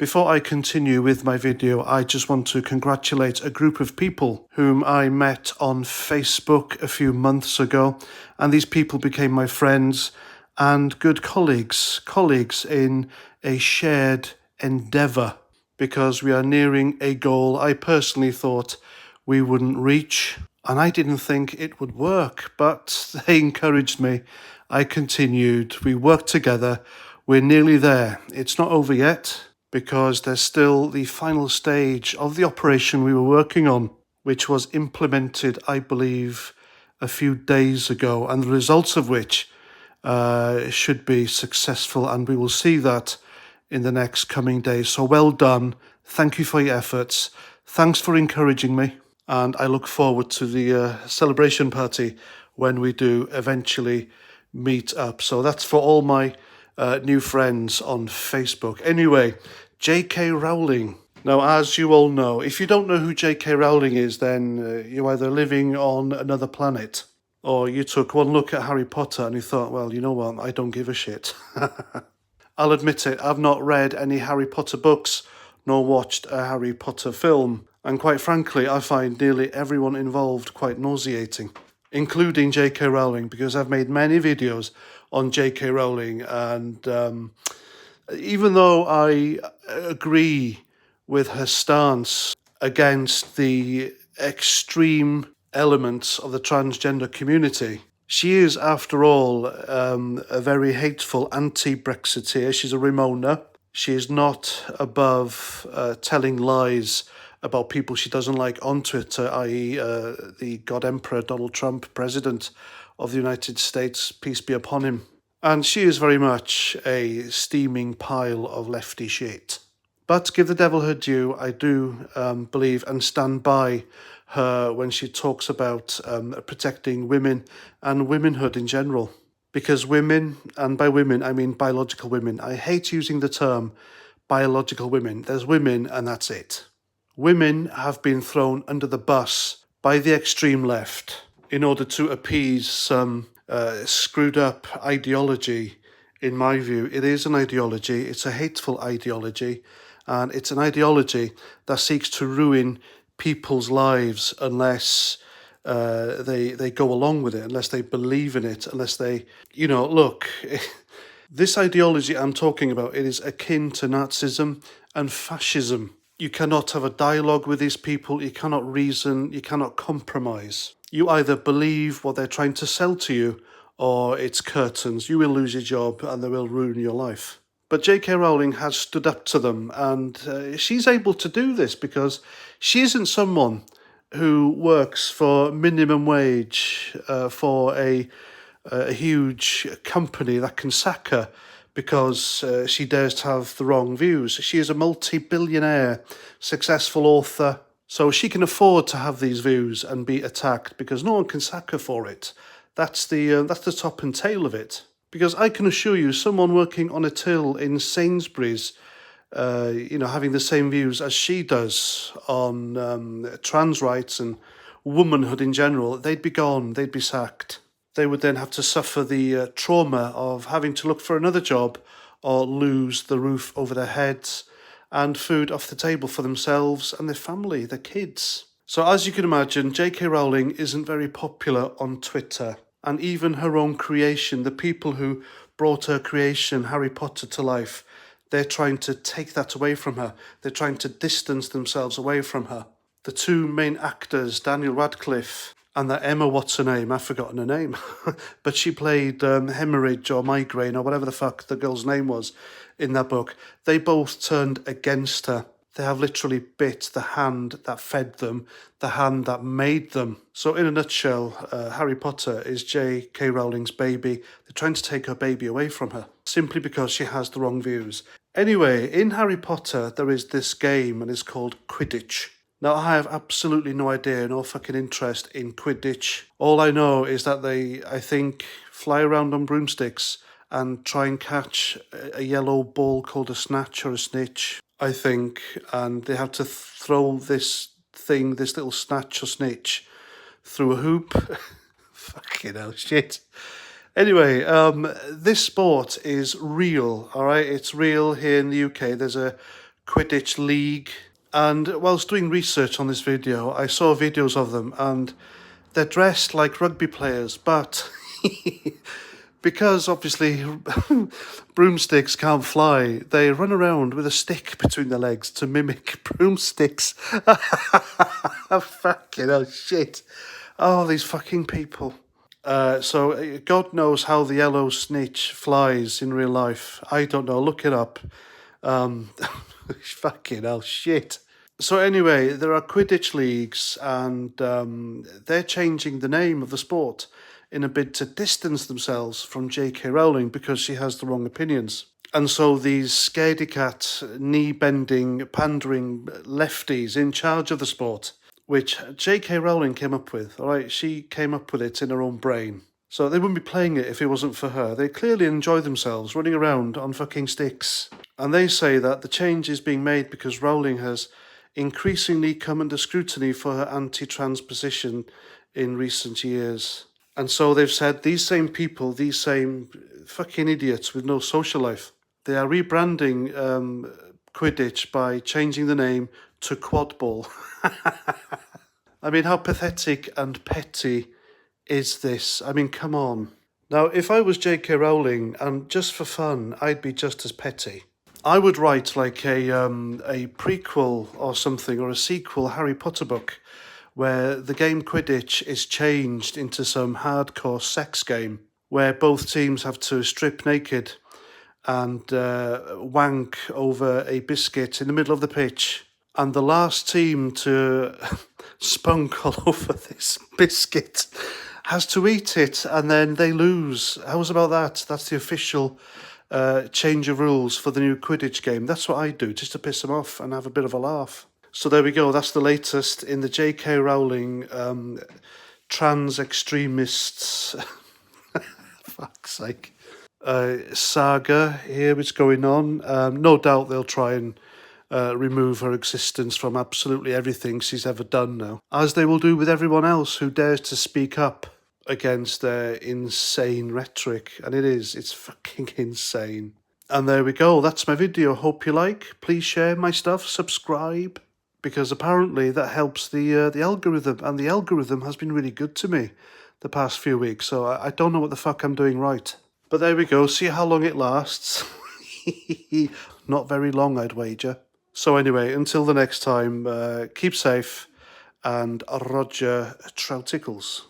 Before I continue with my video, I just want to congratulate a group of people whom I met on Facebook a few months ago, and these people became my friends and good colleagues in a shared endeavour, because we are nearing a goal I personally thought we wouldn't reach, and I didn't think it would work, but they encouraged me. I continued, we worked together, we're nearly there. It's not over yet, because there's still the final stage of the operation we were working on, which was implemented, I believe, a few days ago, and the results of which should be successful, and we will see that in the next coming days. So well done. Thank you for your efforts. Thanks for encouraging me, and I look forward to the celebration party when we do eventually meet up. So that's for all my new friends on Facebook. Anyway, J.K. Rowling. Now, as you all know, if you don't know who J.K. Rowling is, then you're either living on another planet, or you took one look at Harry Potter and you thought, well, you know what, I don't give a shit. I'll admit it, I've not read any Harry Potter books, nor watched a Harry Potter film, and quite frankly, I find nearly everyone involved quite nauseating, including J.K. Rowling, because I've made many videos on J.K. Rowling, and even though I agree with her stance against the extreme elements of the transgender community, she is, after all, a very hateful anti-Brexiteer. She's a Ramona. She is not above telling lies about people she doesn't like on Twitter, i.e. The God Emperor Donald Trump, President of the United States, peace be upon him. And she is very much a steaming pile of lefty shit. But give the devil her due, I do believe and stand by her when she talks about protecting women and womanhood in general. Because women, and by women I mean biological women, I hate using the term biological women. There's women and that's it. Women have been thrown under the bus by the extreme left in order to appease some screwed up ideology. In my view, it is an ideology, it's a hateful ideology, and it's an ideology that seeks to ruin people's lives unless they go along with it, unless they believe in it, unless they, look, this ideology I'm talking about, it is akin to Nazism and fascism. You cannot have a dialogue with these people, you cannot reason, you cannot compromise. You either believe what they're trying to sell to you, or it's curtains. You will lose your job and they will ruin your life. But J.K. Rowling has stood up to them, and she's able to do this because she isn't someone who works for minimum wage for a huge company that can sack her because she dares to have the wrong views. She is a multi-billionaire, successful author, so she can afford to have these views and be attacked because no one can sack her for it. That's the top and tail of it. Because I can assure you, someone working on a till in Sainsbury's, having the same views as she does on trans rights and womanhood in general, they'd be gone, they'd be sacked. They would then have to suffer the trauma of having to look for another job or lose the roof over their heads and food off the table for themselves and their family, their kids. So as you can imagine, J.K. Rowling isn't very popular on Twitter. And even her own creation, the people who brought her creation, Harry Potter, to life, they're trying to take that away from her. They're trying to distance themselves away from her. The two main actors, Daniel Radcliffe and that Emma, what's her name? I've forgotten her name. But she played hemorrhage or migraine or whatever the fuck the girl's name was in that book. They both turned against her. They have literally bit the hand that fed them, the hand that made them. So in a nutshell, Harry Potter is J.K. Rowling's baby. They're trying to take her baby away from her, simply because she has the wrong views. Anyway, in Harry Potter, there is this game, and it's called Quidditch. Now, I have absolutely no idea, no fucking interest in Quidditch. All I know is that they, I think, fly around on broomsticks and try and catch a yellow ball called a snatch or a snitch, I think, and they have to throw this little snatch or snitch, through a hoop. Fucking hell, shit. Anyway, this sport is real, all right? It's real here in the UK. There's a Quidditch league. And whilst doing research on this video, I saw videos of them and they're dressed like rugby players, but because obviously broomsticks can't fly, they run around with a stick between their legs to mimic broomsticks. Fucking hell, shit. Oh, these fucking people. So God knows how the yellow snitch flies in real life. I don't know. Look it up. Fucking hell, shit. So anyway, there are Quidditch leagues, and they're changing the name of the sport in a bid to distance themselves from J.K. Rowling because she has the wrong opinions. And so these scaredy cat, knee-bending, pandering lefties in charge of the sport, which J.K. Rowling came up with, all right? She came up with it in her own brain. So they wouldn't be playing it if it wasn't for her. They clearly enjoy themselves running around on fucking sticks. And they say that the change is being made because Rowling has increasingly come under scrutiny for her anti-trans position in recent years. And so they've said these same people, these same fucking idiots with no social life, they are rebranding Quidditch by changing the name to Quadball. I mean, how pathetic and petty is this? I mean, come on. Now, if I was J.K. Rowling, and just for fun, I'd be just as petty. I would write like a prequel or something, or a sequel Harry Potter book, where the game Quidditch is changed into some hardcore sex game, where both teams have to strip naked and wank over a biscuit in the middle of the pitch. And the last team to spunk all over this biscuit has to eat it, and then they lose. How's about that? That's the official change of rules for the new Quidditch game. That's what I do, just to piss them off and have a bit of a laugh. So there we go. That's the latest in the J.K. Rowling trans extremists, fuck's sake, saga here is going on. No doubt they'll try and remove her existence from absolutely everything she's ever done now, as they will do with everyone else who dares to speak up against their insane rhetoric. And it's fucking insane. And there we go. That's my video. Hope you like. Please share my stuff. Subscribe. Because apparently that helps the algorithm. And the algorithm has been really good to me the past few weeks. So I don't know what the fuck I'm doing right. But there we go. See how long it lasts. Not very long, I'd wager. So anyway, until the next time, keep safe and Roger Troutickles.